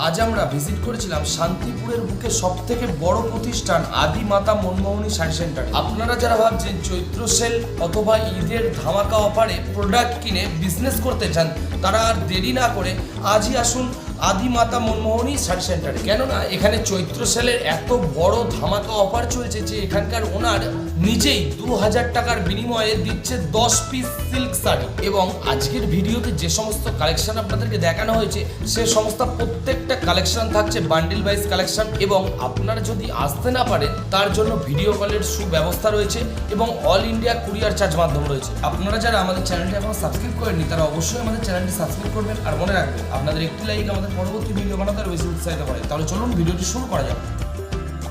আজ আমরা ভিজিট করেছিলাম শান্তিপুরের বুকে সবথেকে বড় প্রতিষ্ঠান আদি মাতা মনমোহনী শাড়ি সেন্টার। আপনারা যারা ভাবছেন চৈত্র সেল অথবা ঈদের ধামাকা অফারে প্রোডাক্ট কিনে বিজনেস করতে চান, তারা আর দেরি না করে আজই আসুন আদি মাতা মনমোহনী শাড়ি সেন্টারে। কেননা এখানে চৈত্র সেলের এত বড় ধামাকা অফার চলছে যে এখানকার ওনার নিজেই 2000 টাকার বিনিময়ে দিচ্ছে 10 পিস সিল্ক শাড়ি। এবং আজকের ভিডিওতে যে সমস্ত কালেকশন আপনাদেরকে দেখানো হয়েছে সে সমস্ত প্রত্যেকটা কালেকশন থাকছে বান্ডিল ওয়াইজ কালেকশন। এবং আপনারা যদি আসতে না পারেন তার জন্য ভিডিও কলের সুব্যবস্থা রয়েছে এবং অল ইন্ডিয়া কুরিয়ার চার্জ মাধ্যম রয়েছে। আপনারা যারা আমাদের চ্যানেলটি এখনো সাবস্ক্রাইব করেননি তারা অবশ্যই আমাদের চ্যানেলটি সাবস্ক্রাইব করবেন। আর মনে রাখবেন আপনাদের একটি লাইক আমাদের পরবর্তী ভিডিও বানাতে আরো বেশি উৎসাহিত করে। তাহলে চলুন ভিডিওটি শুরু করা যাক।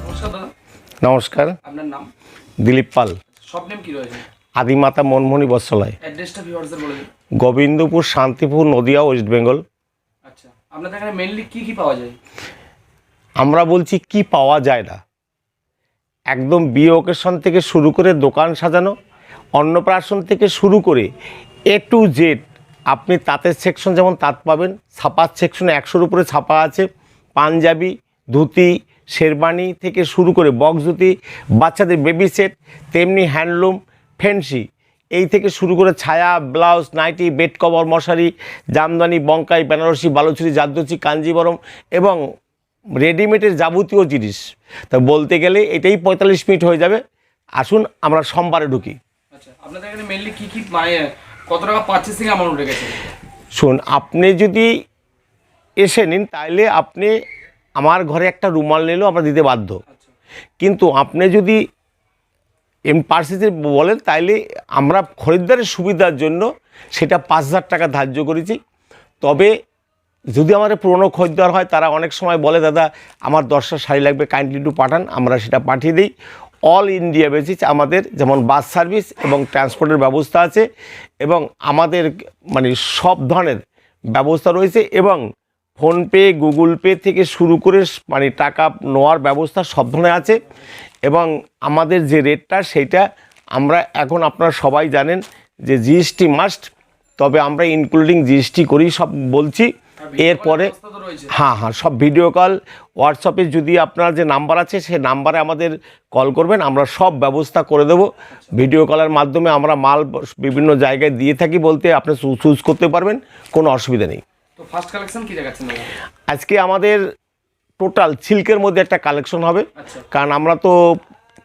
নমস্কার দাদা। নমস্কার, আপনার নাম? দিলীপ পাল। সব নেম কি রয়েছে? আদিমাতা মনমোহনী বস্ত্রালয়, অ্যাড্রেসটা ভিউয়ারদের বলে দিন। গোবিন্দপুর, শান্তিপুর, নদিয়া, ওয়েস্ট বেঙ্গল। আচ্ছা, আপনাদের এখানে মেইনলি কি কি পাওয়া যায়? আমরা বলছি কি পাওয়া যায় না, একদম বিয়ে ওকেশন থেকে শুরু করে দোকান সাজানো, অন্নপ্রাশন থেকে শুরু করে এ টু জেড। আপনি তাঁতের সেকশন যেমন তাঁত পাবেন, ছাপার সেকশনে 100-র উপরে ছাপা আছে, পাঞ্জাবি, ধুতি, শেরবানি থেকে শুরু করে বক্স ধুতি, বাচ্চাদের বেবি সেট, তেমনি হ্যান্ডলুম, ফ্যান্সি, এই থেকে শুরু করে ছায়া, ব্লাউজ, নাইটি, বেড কভার, মশারি, জামদানি, বঙ্কাই, বেনারসি, বালুচুরি, জারদোসি, কাঞ্জিবরম এবং রেডিমেডের যাবতীয় জিনিস। তা বলতে গেলে এটাই 45 মিনিট হয়ে যাবে। আসুন আমরা সোমবারে ঢুকি। আচ্ছা, আপনাদের এখানে মেইনলি কি কি মানে কত টাকা পারচেসিং অ্যামাউন্ট রেখেছেন? শুন, আপনি যদি এসে নিন তাহলে আপনি আমার ঘরে একটা রুমাল নিলেও আমরা দিতে বাধ্য। কিন্তু আপনি যদি পার্সেসে বলেন তাইলে আমরা খরিদ্দারের সুবিধার জন্য সেটা 5000 টাকা ধার্য করেছি। তবে যদি আমাদের পুরনো খরিদ্দার হয় তারা অনেক সময় বলে, দাদা আমার 10টা শাড়ি লাগবে, কাইন্ডলি একটু পাঠান, আমরা সেটা পাঠিয়ে দিই। অল ইন্ডিয়া বেসিস আমাদের যেমন বাস সার্ভিস এবং ট্রান্সপোর্টের ব্যবস্থা আছে এবং আমাদের মানে সব ধরনের ব্যবস্থা রয়েছে এবং ফোনপে, গুগল পে থেকে শুরু করে মানে টাকা নেওয়ার ব্যবস্থা সব ধরনের আছে। এবং আমাদের যে রেটটা সেইটা আমরা এখন আপনারা সবাই জানেন যে জিএসটি মাস্ট, তবে আমরা ইনক্লুডিং জিএসটি করি সব বলছি। এরপরে হ্যাঁ সব ভিডিও কল, হোয়াটসঅ্যাপে যদি আপনার যে নাম্বার আছে সেই নাম্বারে আমাদের কল করবেন, আমরা সব ব্যবস্থা করে দেব। ভিডিও কলের মাধ্যমে আমরা মাল বিভিন্ন জায়গায় দিয়ে থাকি বলতে আপনি চুজ করতে পারবেন, কোনো অসুবিধা নেই। তো ফার্স্ট কালেকশন কি দেখাচ্ছেন দাদা? আজকে আমাদের টোটাল সিল্কের মধ্যে একটা কালেকশন হবে। কারণ আমরা তো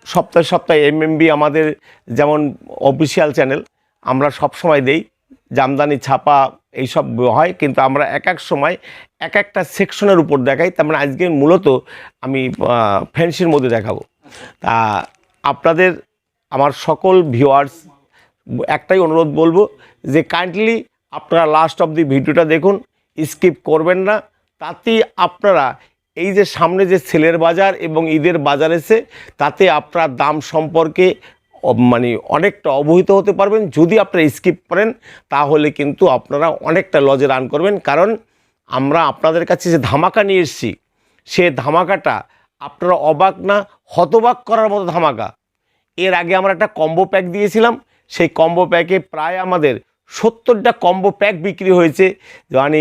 সপ্তাহে সপ্তাহে এমএমবি আমাদের যেমন অফিসিয়াল চ্যানেল, আমরা সব সময় দেই জামদানি, ছাপা এইসব হয়, কিন্তু আমরা এক এক সময় এক একটা সেকশনের উপর দেখাই। তার মানে আজকে মূলত আমি ফ্যান্সির মধ্যে দেখাবো। তা আপনাদের আমার সকল ভিউয়ার্স একটাই অনুরোধ বলবো যে কাইন্ডলি আপনারা লাস্ট অফ দি ভিডিওটা দেখুন, স্কিপ করবেন না। তাতেই আপনারা এই যে সামনে যে সেলের বাজার এবং ঈদের বাজার এসে তাতে আপনার দাম সম্পর্কে মানে অনেকটা অবহিত হতে পারবেন। যদি আপনারা স্কিপ করেন তাহলে কিন্তু আপনারা অনেকটা লজে রান করবেন। কারণ আমরা আপনাদের কাছে যে ধামাকা নিয়ে এসেছি সে ধামাকাটা আপনারা অবাক না হতবাক করার মতো ধামাকা। এর আগে আমরা একটা কম্বো প্যাক দিয়েছিলাম, সেই কম্বো প্যাকে প্রায় আমাদের 70টা কম্বো প্যাক বিক্রি হয়েছে। মানে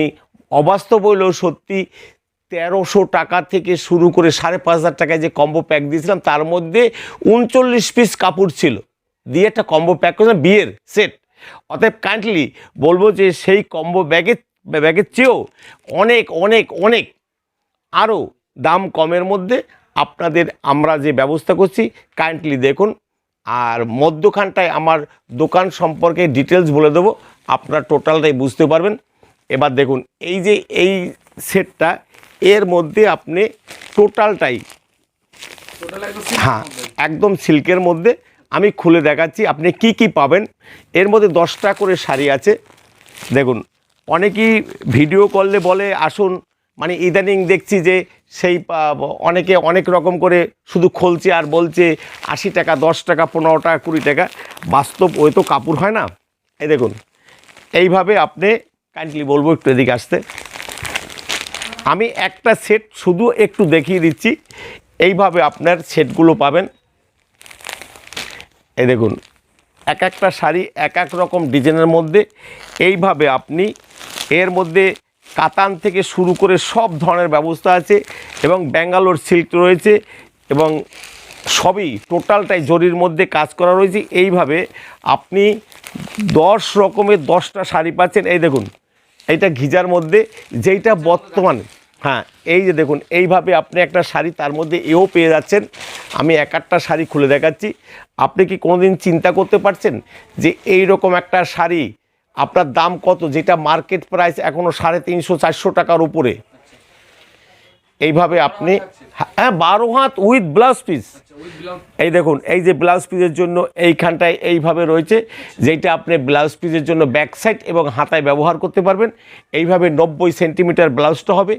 অবাস্তব হইলেও সত্যি, 1300 টাকা থেকে শুরু করে 5500 টাকায় যে কম্বো প্যাক দিয়েছিলাম তার মধ্যে 39 পিস কাপড় ছিল দিয়ে একটা কম্বো প্যাক করেছিলাম, বিয়ের সেট। অতএব কাইন্ডলি বলবো যে সেই কম্বো ব্যাগের চেয়েও অনেক অনেক অনেক আরও দাম কমের মধ্যে আপনাদের আমরা যে ব্যবস্থা করছি কাইন্ডলি দেখুন। আর মধ্যখানটায় আমার দোকান সম্পর্কে ডিটেলস বলে দেবো, আপনারা টোটালটাই বুঝতে পারবেন। এবার দেখুন এই যে এই সেটটা, এর মধ্যে আপনি টোটালটাই হ্যাঁ একদম সিল্কের মধ্যে আমি খুলে দেখাচ্ছি আপনি কি কি পাবেন। এর মধ্যে 10টা করে শাড়ি আছে। দেখুন অনেকেই ভিডিও করলে বলে আসুন, মানে ইদানিং দেখছি যে সেই অনেকে অনেক রকম করে শুধু খুলছে আর বলছে 80 টাকা, 10 টাকা, 15 টাকা, 20 টাকা। বাস্তব ওই তো কাপড় হয় না। এই দেখুন এইভাবে আপনি কাইন্ডলি বলবো একটু এদিকে আসতে, আমি একটা সেট শুধু একটু দেখিয়ে দিচ্ছি। এইভাবে আপনার সেটগুলো পাবেন। এই দেখুন এক একটা শাড়ি এক এক রকম ডিজাইনের মধ্যে এইভাবে আপনি এর মধ্যে কাতান থেকে শুরু করে সব ধরনের ব্যবস্থা আছে এবং ব্যাঙ্গালোর সিল্ক রয়েছে এবং সবই টোটালটাই জরির মধ্যে কাজ করা রয়েছে। এইভাবে আপনি 10 রকমের 10টা শাড়ি পাচ্ছেন। এই দেখুন এইটা ঘিজার মধ্যে, যেইটা বর্তমানে, হ্যাঁ এই যে দেখুন এইভাবে আপনি একটা শাড়ি তার মধ্যে এও পেয়ে যাচ্ছেন। আমি এক একটা শাড়ি খুলে দেখাচ্ছি। আপনি কি কোনোদিন চিন্তা করতে পারছেন যে এই রকম একটা শাড়ি আপনার দাম কত, যেটা মার্কেট প্রাইস এখনও 350-400 টাকার উপরে? এইভাবে আপনি, হ্যাঁ 12 হাত উইথ ব্লাউজ পিস। এই দেখুন এই যে ব্লাউজ পিসের জন্য এইখানটায় এইভাবে রয়েছে, যেটা আপনি ব্লাউজ পিসের জন্য ব্যাক সাইড এবং হাতায় ব্যবহার করতে পারবেন। এইভাবে 90 সেন্টিমিটার ব্লাউজটা হবে।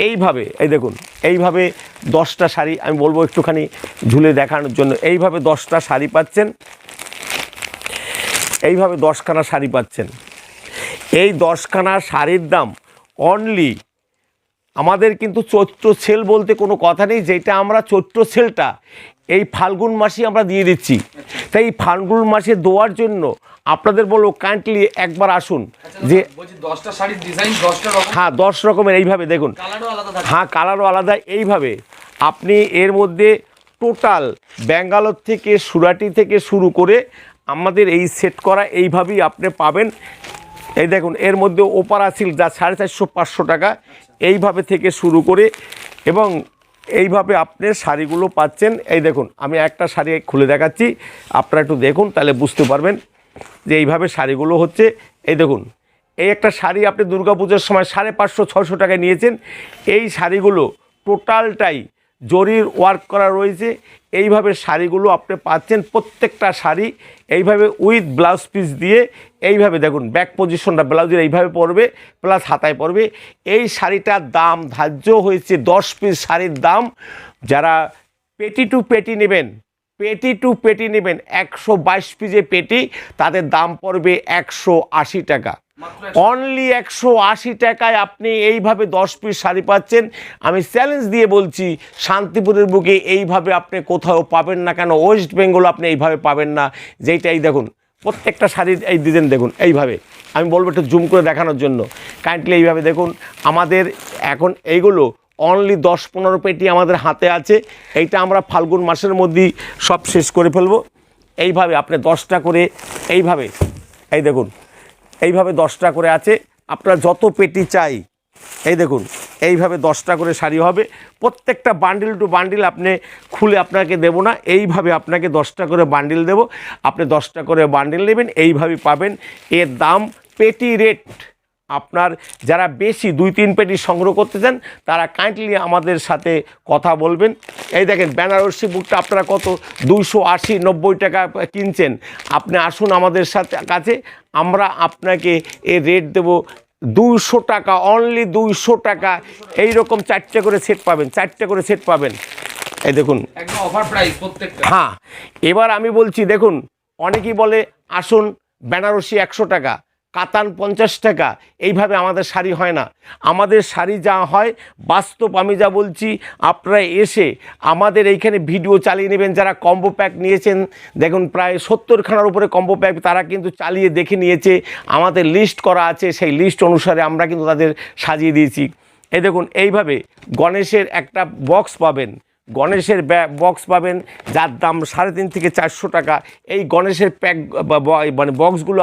এইভাবে এই দেখুন এইভাবে 10টা শাড়ি আমি বলবো একটুখানি ঝুলে দেখানোর জন্য। এইভাবে 10টা শাড়ি পাচ্ছেন, এইভাবে 10খানা শাড়ি পাচ্ছেন। এই 10খানা শাড়ির দাম অনলি, আমাদের কিন্তু চৈত্র সেল বলতে কোনো কথা নেই, যেটা আমরা চৈত্র সেলটা এই ফাল্গুন মাসে আমরা দিয়ে দিচ্ছি। তাই এই ফাল্গুন মাসে দেওয়ার জন্য আপনাদের বলবো কাইন্ডলি একবার আসুন। যে 10টা শাড়ির ডিজাইন 10টা রকম, হ্যাঁ 10 রকমের এইভাবে দেখুন, কালারও আলাদা থাকে। হ্যাঁ কালারও আলাদা। এইভাবে আপনি এর মধ্যে টোটাল ব্যাঙ্গালোর থেকে সুরাটি থেকে শুরু করে আমাদের এই সেট করা এইভাবেই আপনি পাবেন। এই দেখুন এর মধ্যে ওপারা সিল্ক যা 450-500 টাকা, এইভাবে থেকে শুরু করে এবং এইভাবে আপনি শাড়িগুলো পাচ্ছেন। এই দেখুন আমি একটা শাড়ি খুলে দেখাচ্ছি, আপনারা একটু দেখুন তাহলে বুঝতে পারবেন যে এইভাবে শাড়িগুলো হচ্ছে। এই দেখুন এই একটা শাড়ি আপনি দুর্গাপূজার সময় 550-600 টাকায় নিয়েছেন। এই শাড়িগুলো টোটালটাই জরির ওয়ার্ক করা রয়েছে। এইভাবে শাড়িগুলো আপনি পাচ্ছেন, প্রত্যেকটা শাড়ি এইভাবে উইথ ব্লাউজ পিস দিয়ে। এইভাবে দেখুন ব্যাক পজিশনটা ব্লাউজের এইভাবে পড়বে, প্লাস হাতায় পড়বে। এই শাড়িটার দাম ধার্য হয়েছে 10 পিস শাড়ির দাম। যারা পেটি টু পেটি নেবেন, পেটি টু পেটি নেবেন 122 পিসে পেটি, তাদের দাম পড়বে 180 টাকা। অনলি 180 টাকায় আপনি এইভাবে 10 পিস শাড়ি পাচ্ছেন। আমি চ্যালেঞ্জ দিয়ে বলছি শান্তিপুরের বুকে এইভাবে আপনি কোথাও পাবেন না, কেন ওয়েস্ট বেঙ্গল আপনি এইভাবে পাবেন না। যেইটাই দেখুন প্রত্যেকটা শাড়ির এই ডিজাইন দেখুন এইভাবে, আমি বলবো একটু জুম করে দেখানোর জন্য, কাইন্ডলি এইভাবে দেখুন। আমাদের এখন এইগুলো অনলি 10-15 পেটি আমাদের হাতে আছে। এইটা আমরা ফাল্গুন মাসের মধ্যেই সব শেষ করে ফেলবো। এইভাবে আপনি 10টা করে এইভাবে, এই দেখুন এইভাবে 10টা করে আছে। আপনার যত পেটি চাই এই দেখুন এইভাবে 10টা করে শাড়ি হবে। প্রত্যেকটা বান্ডিল টু বান্ডিল আপনি খুলে আপনাকে দেব না, এইভাবে আপনাকে 10টা করে বান্ডিল দেব। আপনি 10টা করে বান্ডিল নেবেন, এইভাবে পাবেন। এর দাম পেটি রেট, আপনার যারা বেশি 2-3 পেটি সংগ্রহ করতে চান তারা কাইন্ডলি আমাদের সাথে কথা বলবেন। এই দেখেন বেনারসি বুকটা আপনারা কত 280-90 টাকা কিনছেন, আপনি আসুন আমাদের সাথে কাছে, আমরা আপনাকে এর রেট দেব 200 টাকা, অনলি 200 টাকা। এইরকম 4টে করে সেট পাবেন, 4টে করে সেট পাবেন। এই দেখুন একদম অফার প্রাইস প্রত্যেকটা। হ্যাঁ এবার আমি বলছি দেখুন, অনেকেই বলে আসুন বেনারসি 100 টাকা, কাতান 50 টাকা, এইভাবে আমাদের শাড়ি হয় না। আমাদের শাড়ি যা হয় বাস্তব, আমি যা বলছি আপনারা এসে আমাদের এইখানে ভিডিও চালিয়ে নেবেন। যারা কম্বো প্যাক নিয়েছেন দেখুন প্রায় 70খানার উপরে কম্বো প্যাক তারা কিন্তু চালিয়ে দেখে নিয়েছে, আমাদের লিস্ট করা আছে, সেই লিস্ট অনুসারে আমরা কিন্তু তাদের সাজিয়ে দিয়েছি। এই দেখুন এইভাবে গণেশের একটা বক্স পাবেন, গণেশের বক্স পাবেন যার দাম 350 থেকে 400 টাকা। এই গণেশের প্যাক মানে বক্সগুলো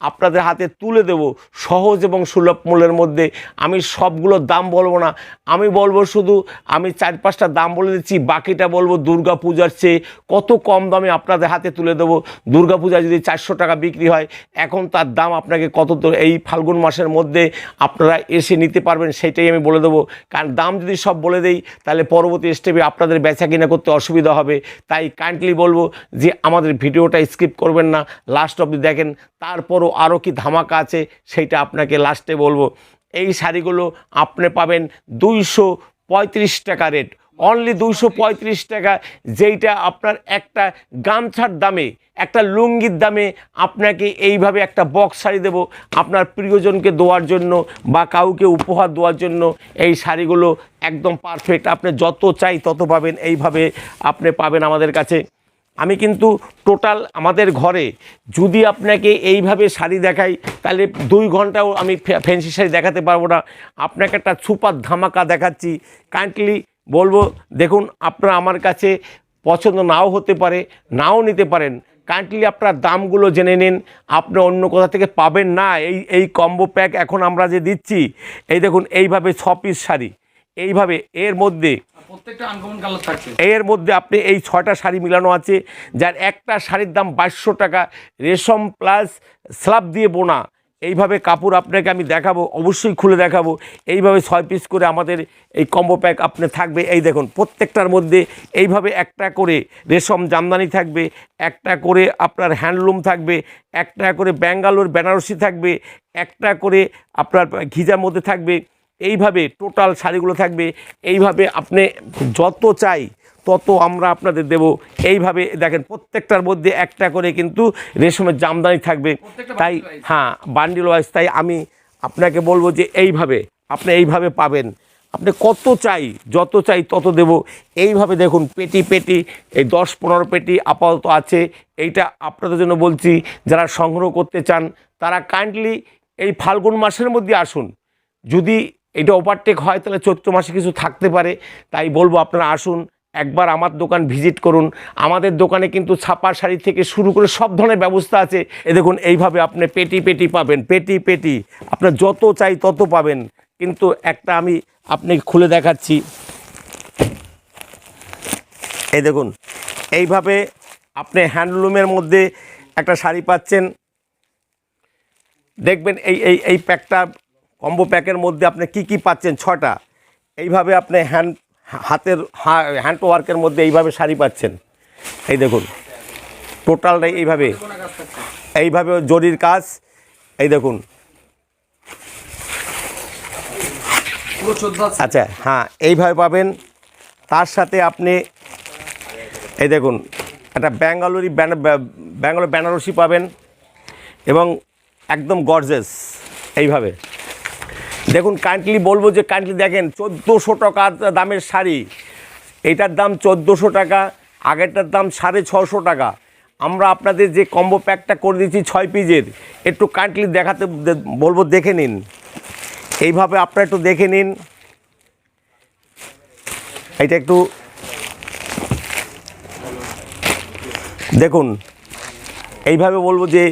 আপনাদের হাতে তুলে দেব সহজ এবং সুলভ মূল্যের মধ্যে। আমি সবগুলোর দাম বলবো না, আমি বলবো শুধু আমি 4-5টা দাম বলে দিচ্ছি, বাকিটা বলবো দুর্গা পূজার চেয়ে কত কম দামে আপনাদের হাতে তুলে দেবো। দুর্গা পূজা যদি 400 টাকা বিক্রি হয়, এখন তার দাম আপনাকে কত, এই ফাল্গুন মাসের মধ্যে আপনারা এসে নিতে পারবেন সেটাই আমি বলে দেবো। কারণ দাম যদি সব বলে দেই তাহলে পরবর্তী স্টেপে আপনাদের বেচা কিনা করতে অসুবিধা হবে। তাই কাইন্ডলি বলবো যে আমাদের ভিডিওটা স্কিপ করবেন না, লাস্ট অবধি দেখেন, তারপরও আরও কি ধামাকা আছে সেইটা আপনাকে লাস্টে বলবো। এই শাড়িগুলো আপনি পাবেন 235 টাকা রেট, অনলি 235 টাকা, যেইটা আপনার একটা গামছার দামে, একটা লুঙ্গির দামে আপনাকে এইভাবে একটা বক্স শাড়ি দেবো আপনার প্রিয়জনকে দেওয়ার জন্য বা কাউকে উপহার দেওয়ার জন্য। এই শাড়িগুলো একদম পারফেক্ট, আপনি যত চাই তত পাবেন, এইভাবে আপনি পাবেন আমাদের কাছে। আমি কিন্তু টোটাল আমাদের ঘরে যদি আপনাকে এইভাবে শাড়ি দেখাই তাহলে 2 ঘন্টাও আমি ফ্যান্সি শাড়ি দেখাতে পারবো না। আপনাকে একটা সুপার ধামাকা দেখাচ্ছি, কাইন্ডলি বলবো দেখুন। আপনারা আমার কাছে পছন্দ নাও হতে পারে, নাও নিতে পারেন, কাইন্ডলি আপনার দামগুলো জেনে নিন। আপনি অন্য কোথা থেকে পাবেন না এই কম্বো প্যাক এখন আমরা যে দিচ্ছি। এই দেখুন এইভাবে 6 পিস শাড়ি, এইভাবে এর মধ্যে প্রত্যেকটা আনকমন কালার থাকছে। এর মধ্যে আপনি এই 6টা শাড়ি মিলানো আছে, যার একটা শাড়ির দাম 2200 টাকা, রেশম প্লাস স্লাব দিয়ে বোনা। এইভাবে কাপড় আপনাকে আমি দেখাবো, অবশ্যই খুলে দেখাবো। এইভাবে 6 পিস করে আমাদের এই কম্বো প্যাক আপনি থাকবে। এই দেখুন প্রত্যেকটার মধ্যে এইভাবে একটা করে রেশম জামদানি থাকবে, একটা করে আপনার হ্যান্ডলুম থাকবে, একটা করে ব্যাঙ্গালোর বেনারসি থাকবে, একটা করে আপনার ঘিজার মধ্যে থাকবে। এইভাবে টোটাল শাড়িগুলো থাকবে। এইভাবে আপনি যত চাই তত আমরা আপনাদের দেব। এইভাবে দেখেন প্রত্যেকটার মধ্যে একটা করে কিন্তু রেশমের জামদানি থাকবে। তাই হ্যাঁ, বান্ডিল ওয়াইজ। তাই আমি আপনাকে বলবো যে এইভাবে আপনি এইভাবে পাবেন। আপনি কত চাই, যত চাই তত দেব। এইভাবে দেখুন পেটি পেটি, এই 10-15 পেটি আপাতত আছে। এইটা আপনাদের জন্য বলছি, যারা সংগ্রহ করতে চান তারা কাইন্ডলি এই ফাল্গুন মাসের মধ্যে আসুন। যদি এটা ওভারটেক হয় তাহলে চৈত্র মাসে কিছু থাকতে পারে। তাই বলবো আপনারা আসুন, একবার আমার দোকান ভিজিট করুন। আমাদের দোকানে কিন্তু ছাপা শাড়ি থেকে শুরু করে সব ধরনের ব্যবস্থা আছে। এ দেখুন এইভাবে আপনি পেটি পেটি পাবেন, পেটি পেটি আপনার যত চাই তত পাবেন। কিন্তু একটা আমি আপনাকে খুলে দেখাচ্ছি। এই দেখুন এইভাবে আপনি হ্যান্ডলুমের মধ্যে একটা শাড়ি পাচ্ছেন। দেখবেন এই প্যাকটা, কম্বো প্যাকের মধ্যে আপনি কি পাচ্ছেন 6টা। এইভাবে আপনি হাতের হ্যান্ড ওয়ার্কের মধ্যে এইভাবে শাড়ি পাচ্ছেন। এই দেখুন টোটালটাই এইভাবে জরির কাজ। এই দেখুন আচ্ছা, হ্যাঁ এইভাবে পাবেন। তার সাথে আপনি এই দেখুন একটা ব্যাঙ্গালোর বেনারসি পাবেন এবং একদম গর্জেস। এইভাবে দেখুন কাইন্ডলি বলবো যে কাইন্ডলি দেখেন 1400 টাকা দামের শাড়ি, এইটার দাম 1400 টাকা, আগেরটার দাম 650 টাকা। আমরা আপনাদের যে কম্বো প্যাকটা করে দিচ্ছি 6 পিসের, একটু কাইন্ডলি দেখাতে বলবো, দেখে নিন। এইভাবে আপনারা একটু দেখে নিন। এইটা একটু দেখুন। এইভাবে বলবো যে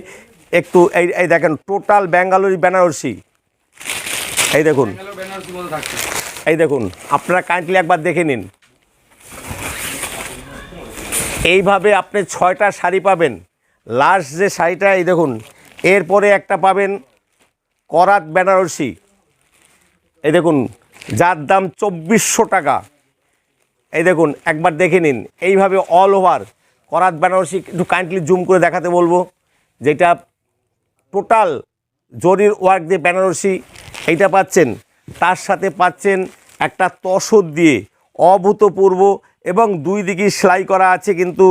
একটু এই দেখেন টোটাল ব্যাঙ্গালোরি বেনারসি। এই দেখুন, এই দেখুন আপনারা কাইন্ডলি একবার দেখে নিন। এইভাবে আপনি 6টা শাড়ি পাবেন। লাস্ট যে শাড়িটা এই দেখুন, এরপরে একটা পাবেন করাত বেনারসি। এই দেখুন যার দাম 2400 টাকা। এই দেখুন একবার দেখে নিন। এইভাবে অল ওভার করাত বেনারসি, একটু কাইন্ডলি জুম করে দেখাতে বলবো, যেটা টোটাল জরির ওয়ার্ক দিয়ে বেনারসি। এইটা পাচ্ছেন, তার সাথে পাচ্ছেন একটা তসর দিয়ে অভূতপূর্ব এবং 2 দিকে সেলাই করা আছে, কিন্তু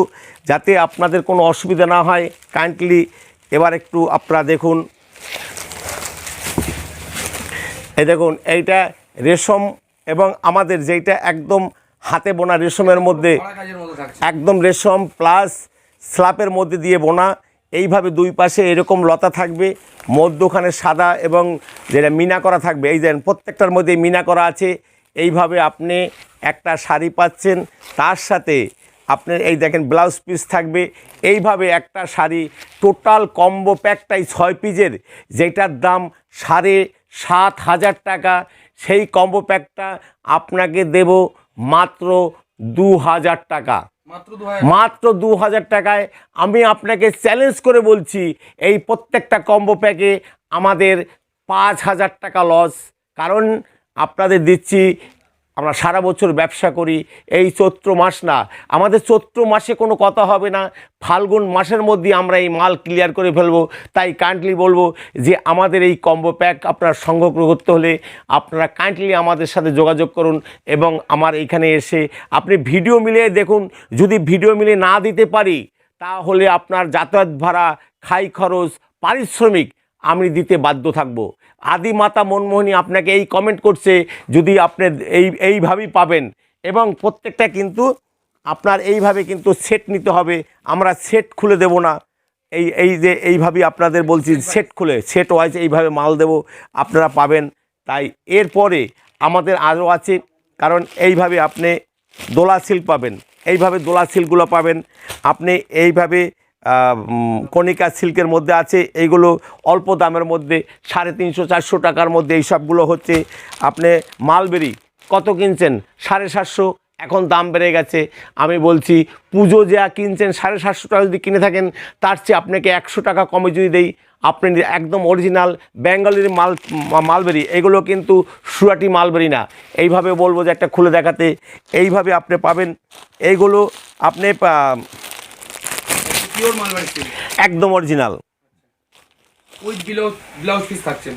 যাতে আপনাদের কোনো অসুবিধা না হয়। কাইন্ডলি এবার একটু আপনারা দেখুন। এই দেখুন এইটা রেশম এবং আমাদের যেইটা একদম হাতে বোনা রেশমের মধ্যে, একদম রেশম প্লাস স্লাপের মধ্যে দিয়ে বোনা। এইভাবে 2 পাশে এরকম লতা থাকবে, মধ্যখানে সাদা এবং যেটা মিনা করা থাকবে। এই দেখেন প্রত্যেকটার মধ্যে মিনা করা আছে। এইভাবে আপনি একটা শাড়ি পাচ্ছেন, তার সাথে আপনার এই দেখেন ব্লাউজ পিস থাকবে। এইভাবে একটা শাড়ি টোটাল কম্বো প্যাকটাই 6 পিসের, যেটার দাম 7500 টাকা। সেই কম্বো প্যাকটা আপনাকে দেব মাত্র 2000 টাকা। মাত্র 2000 টাকায় আমি আপনাকে চ্যালেঞ্জ করে বলছি, এই প্রত্যেকটা কম্বো প্যাকে আমাদের 5000 টাকা লস। কারণ আপনাদের দিচ্ছি, আমরা সারা বছর ব্যবসা করি, এই চৈত্র মাস না, আমাদের চৈত্র মাসে কোনো কথা হবে না, ফাল্গুন মাসের মধ্যে আমরা এই মাল ক্লিয়ার করে ফেলবো। তাই কাইন্ডলি বলবো যে আমাদের এই কম্বো প্যাক আপনার সংগ্রহ করতে হলে আপনারা কাইন্ডলি আমাদের সাথে যোগাযোগ করুন এবং আমার এইখানে এসে আপনি ভিডিও মিলিয়ে দেখুন। যদি ভিডিও মিলিয়ে না দিতে পারি তাহলে আপনার যাতায়াত ভাড়া, খাই খরচ, পারিশ্রমিক আমি দিতে বাধ্য থাকব। আদিমাতা মনমোহিনী আপনাকে এই কমেন্ট করছে, যদি আপনি এইভাবেই পাবেন। এবং প্রত্যেকটা কিন্তু আপনার এইভাবে কিন্তু সেট নিতে হবে, আমরা সেট খুলে দেব না। এই যে এইভাবে আপনাদের বলছি সেট খুলে সেট ওয়াইজ এইভাবে মাল দেব, আপনারা পাবেন। তাই এরপরে আমাদের আরও আছে, কারণ এইভাবে আপনি দোলা সিল্ক পাবেন, এইভাবে দোলা সিল্কগুলো পাবেন আপনি, এইভাবে কণিকা সিল্কের মধ্যে আছে, এইগুলো অল্প দামের মধ্যে 350-400 টাকার মধ্যে এই সবগুলো হচ্ছে। আপনি মালবেরি কত কিনছেন? 750, এখন দাম বেড়ে গেছে। আমি বলছি পুজো যা কিনছেন 750 টাকা যদি কিনে থাকেন, তার চেয়ে আপনাকে 100 টাকা কমে যদি দেই, আপনি একদম অরিজিনাল বেঙ্গলের মালবেরি, এগুলো কিন্তু সুরাটি মালবেরি না। এইভাবে বলবো যে একটা খুলে দেখাতে, এইভাবে আপনি পাবেন। এইগুলো আপনি পিওর মালবাড়ি সিল্ক, একদম অরিজিনাল, উইথ ব্লাউজ পিস থাকছে।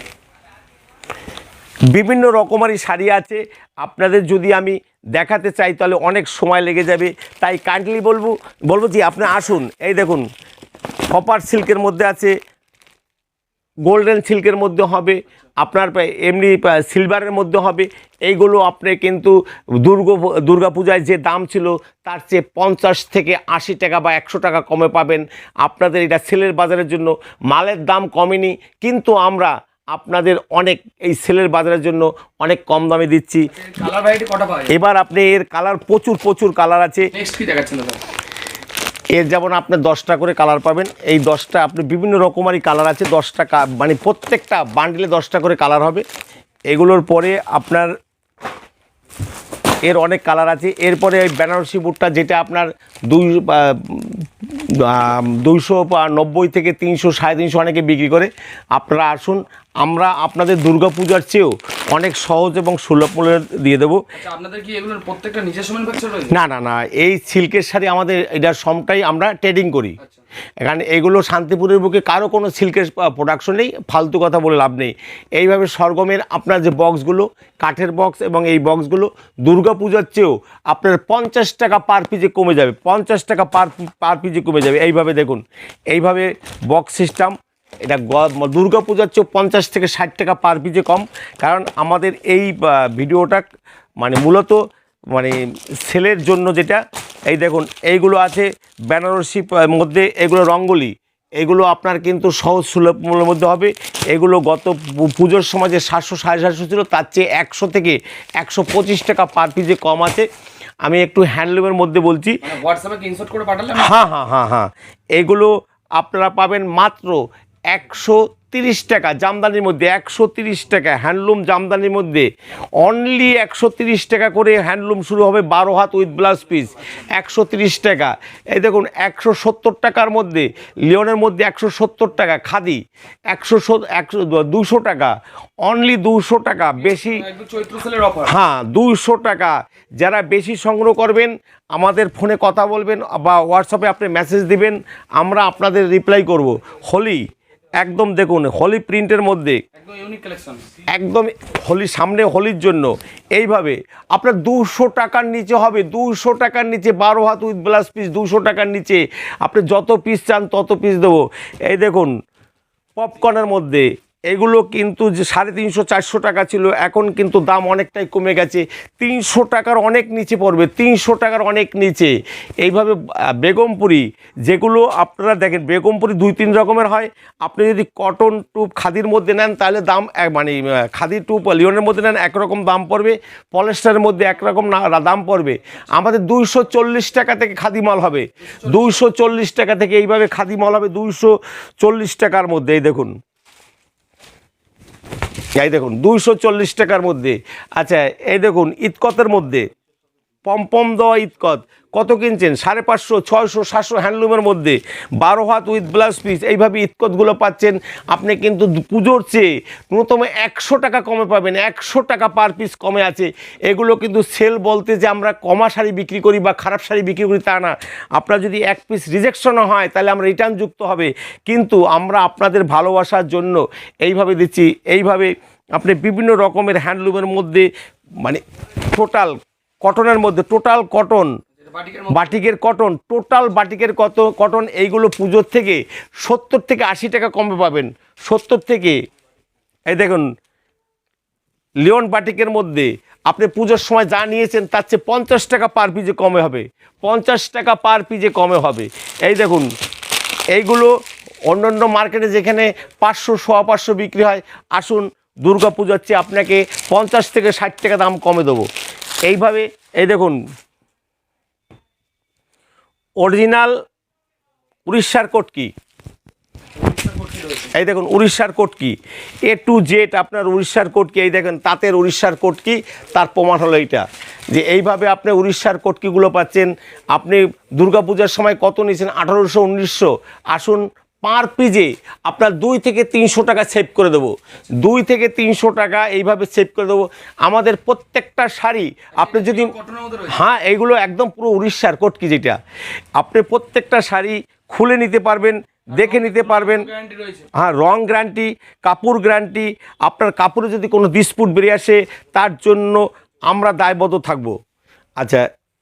বিভিন্ন রকমারি শাড়ি আছে। আপনাদের যদি আমি দেখাতে চাই তাহলে অনেক সময় লেগে যাবে, তাই কাইন্ডলি বলবো যে আপনি আসুন। এই দেখুন, কপার সিল্কের মধ্যে আছে, গোল্ডেন সিল্কের মধ্যে হবে, আপনার এমনি সিলভারের মধ্যে হবে। এইগুলো আপনি কিন্তু দুর্গাপূজায় যে দাম ছিল তার চেয়ে 50 থেকে 80 টাকা বা 100 টাকা কমে পাবেন। আপনাদের এটা সেলের বাজারের জন্য, মালের দাম কমেনি, কিন্তু আমরা আপনাদের অনেক এই সেলের বাজারের জন্য অনেক কম দামে দিচ্ছি। কালার ভ্যারাইটি কটা পাওয়া যায়? এবার আপনি এর কালার প্রচুর কালার আছে। নেক্সট কি দেখাচ্ছেন দাদা? এর যেমন আপনি 10টা করে কালার পাবেন, এই 10টা আপনি বিভিন্ন রকমারি কালার আছে, 10টা মানে প্রত্যেকটা বান্ডিলে 10টা করে কালার হবে। এগুলোর পরে আপনার এর অনেক কালার আছে। এরপরে ওই বেনারসি বুটটা, যেটা আপনার 290 থেকে 300, 350 অনেকে বিক্রি করে। আপনারা আসুন, আমরা আপনাদের দুর্গাপূজার চেয়েও অনেক সহজ এবং সুলভ মূল্যে দিয়ে দেবো। আপনাদের কি এগুলোর প্রত্যেকটা নিজস্ব ম্যানুফ্যাকচার রয়েছে? না, এই সিল্কের শাড়ি আমাদের এটার সবটাই আমরা ট্রেডিং করি। এখানে এগুলো শান্তিপুরের বুকে কারো কোনো সিল্কের প্রোডাকশন নেই, ফালতু কথা বলে লাভ নেই। এইভাবে সরগমের আপনার যে বক্সগুলো, কাঠের বক্স, এবং এই বক্সগুলো দুর্গাপূজার চেয়েও আপনার 50 টাকা পার পিজে কমে যাবে, 50 টাকা পার পিজে কমে যাবে। এইভাবে দেখুন, এইভাবে বক্স সিস্টেম, এটা দুর্গাপূজার চেয়েও 50 থেকে 60 টাকা পার পিজে কম। কারণ আমাদের এই ভিডিওটা মানে মূলত মানে সেলের জন্য, যেটা এই দেখুন এইগুলো আছে বেনারসি মধ্যে, এগুলো রঙ্গোলি, এগুলো আপনার কিন্তু সহজ সুলভ মূল্যের মধ্যে হবে। এগুলো গত পুজোর সময় যে 700 750 ছিল, তার চেয়ে 100 থেকে 125 টাকা পার পিজে কম আছে। আমি একটু হ্যান্ডলুমের মধ্যে বলছি, হোয়াটসঅ্যাপে ইনসার্ট করে পাঠালে? হ্যাঁ, এগুলো আপনারা পাবেন মাত্র 130 টাকা জামদানির মধ্যে, 130 টাকা হ্যান্ডলুম জামদানির মধ্যে, অনলি 130 টাকা করে হ্যান্ডলুম শুরু হবে, 12 হাত উইথ ব্লাউজ পিস, 130 টাকা। এই দেখুন 170 টাকার মধ্যে লিওনের মধ্যে 170 টাকা, খাদি 200 টাকা, অনলি 200 টাকা। বেশি চৈত্র সেলের অফার, হ্যাঁ 200 টাকা। যারা বেশি সংগ্রহ করবেন আমাদের ফোনে কথা বলবেন বা হোয়াটসঅ্যাপে আপনি মেসেজ দিবেন, আমরা আপনাদের রিপ্লাই করব। হোলি একদম দেখুন, হোলি প্রিন্টের মধ্যে একদম ইউনিক কালেকশন, একদম হোলি, সামনে হোলির জন্য এইভাবে আপনার 200 টাকার নিচে হবে, 200 টাকার নিচে 12 হাত উইথ ব্লাউজ পিস, 200 টাকার নিচে। আপনি যত পিস চান তত পিস দেবো। এই দেখুন পপকর্নের মধ্যে, এগুলো কিন্তু যে 350-400 টাকা ছিল, এখন কিন্তু দাম অনেকটাই কমে গেছে, 300 টাকার অনেক নিচে পড়বে, 300 টাকার অনেক নিচে। এইভাবে বেগমপুরি, যেগুলো আপনারা দেখেন বেগমপুরি 2-3 রকমের হয়। আপনি যদি কটন টু খাদির মধ্যে নেন তাহলে দাম মানে খাদি টু লিওনের মধ্যে নেন একরকম দাম পড়বে, পলিস্টারের মধ্যে একরকম দাম পড়বে। আমাদের 240 টাকা থেকে খাদি মাল হবে, 240 টাকা থেকে এইভাবে খাদি মাল হবে 240 টাকার মধ্যে। এই দেখুন 240 টাকার মধ্যে। আচ্ছা এই দেখুন ইতকতের মধ্যে, পমপম দেওয়া ইতকত কত কিনছেন? 550, 600, 700 হ্যান্ডলুমের মধ্যে, 12 হাত উইথ ব্লাউজ পিস। এইভাবে ইতকতগুলো পাচ্ছেন আপনি কিন্তু পুজোর চেয়ে ন্যূনতম 100 টাকা কমে পাবেন, 100 টাকা পার পিস কমে আছে। এগুলো কিন্তু সেল বলতে যে আমরা কমা শাড়ি বিক্রি করি বা খারাপ শাড়ি বিক্রি করি তা না। আপনার যদি এক পিস রিজেকশনও হয় তাহলে আমরা রিটার্ন যুক্ত হবে, কিন্তু আমরা আপনাদের ভালোবাসার জন্য এইভাবে দিচ্ছি। এইভাবে আপনি বিভিন্ন রকমের হ্যান্ডলুমের মধ্যে, মানে টোটাল কটনের মধ্যে, টোটাল কটন, বাটিকের কটন, টোটাল বাটিকের কটন, এইগুলো পুজোর থেকে 70 থেকে 80 টাকা কমে পাবেন, 70 থেকে। এই দেখুন লিওন বাটিকের মধ্যে আপনি পুজোর সময় যা নিয়েছেন তার চেয়ে 50 টাকা পার পিজে কমে হবে, 50 টাকা পার পিজে কমে হবে। এই দেখুন, এইগুলো অন্যান্য মার্কেটে যেখানে 500 550 বিক্রি হয়, আসুন দুর্গা পুজোর চেয়ে আপনাকে 50 থেকে 60 টাকা দাম কমে দেবো। এইভাবে এই দেখুন, অরিজিনাল উড়িষ্যার কটকি, এই দেখুন উড়িষ্যার কটকি, A to Z আপনার উড়িষ্যার কটকি। এই দেখেন তাঁতের উড়িষ্যার কটকি, তার প্রমাণ হলো এইটা, যে এইভাবে আপনি উড়িষ্যার কটকিগুলো পাচ্ছেন। আপনি দুর্গাপূজার সময় কত নিয়েছেন? 1800 1900। আসুন পার পিজে আপনার 2 থেকে 300 টাকা সেভ করে দেবো, 2 থেকে 300 টাকা এইভাবে সেভ করে দেবো। আমাদের প্রত্যেকটা শাড়ি আপনি যদি, হ্যাঁ এইগুলো একদম পুরো উড়িষ্যার কটকি, যেটা আপনি প্রত্যেকটা শাড়ি খুলে নিতে পারবেন, দেখে নিতে পারবেন। হ্যাঁ, রং গ্যারান্টি, কাপড় গ্যারান্টি। আপনার কাপড়ে যদি কোনো ডিসপুট বেরিয়ে আসে তার জন্য আমরা দায়বদ্ধ থাকব। আচ্ছা,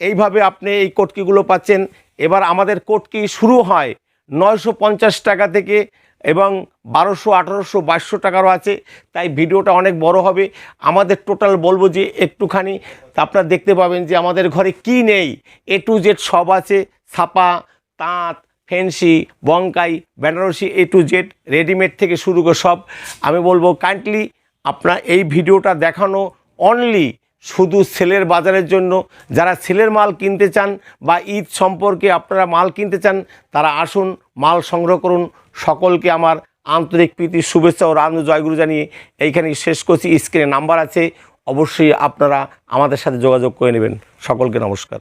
এইভাবে আপনি এই কটকিগুলো পাচ্ছেন। এবার আমাদের কটকি শুরু হয় 950 টাকা থেকে এবং 1200 1800 2200 টাকারও আছে। তাই ভিডিওটা অনেক বড় হবে। আমাদের টোটাল বলবো যে একটুখানি আপনারা দেখতে পাবেন যে আমাদের ঘরে কি নেই, A to Z সব আছে। ছাপা, তাঁত, fancy, Bomkai, Banarasi, A to Z readymade থেকে শুরু করে সব। আমি বলবো কাইন্ডলি আপনার এই ভিডিওটা দেখানো অনলি শুধু সেলের বাজারের জন্য। যারা সেলের মাল কিনতে চান বা ঈদ সম্পর্কে আপনারা মাল কিনতে চান, তারা আসুন, মাল সংগ্রহ করুন। সকলকে আমার আন্তরিক প্রীতি, শুভেচ্ছা ও রাম জয়গুরু জানিয়ে এইখানেই শেষ করছি। স্ক্রিনে নাম্বার আছে, অবশ্যই আপনারা আমাদের সাথে যোগাযোগ করে নেবেন। সকলকে নমস্কার।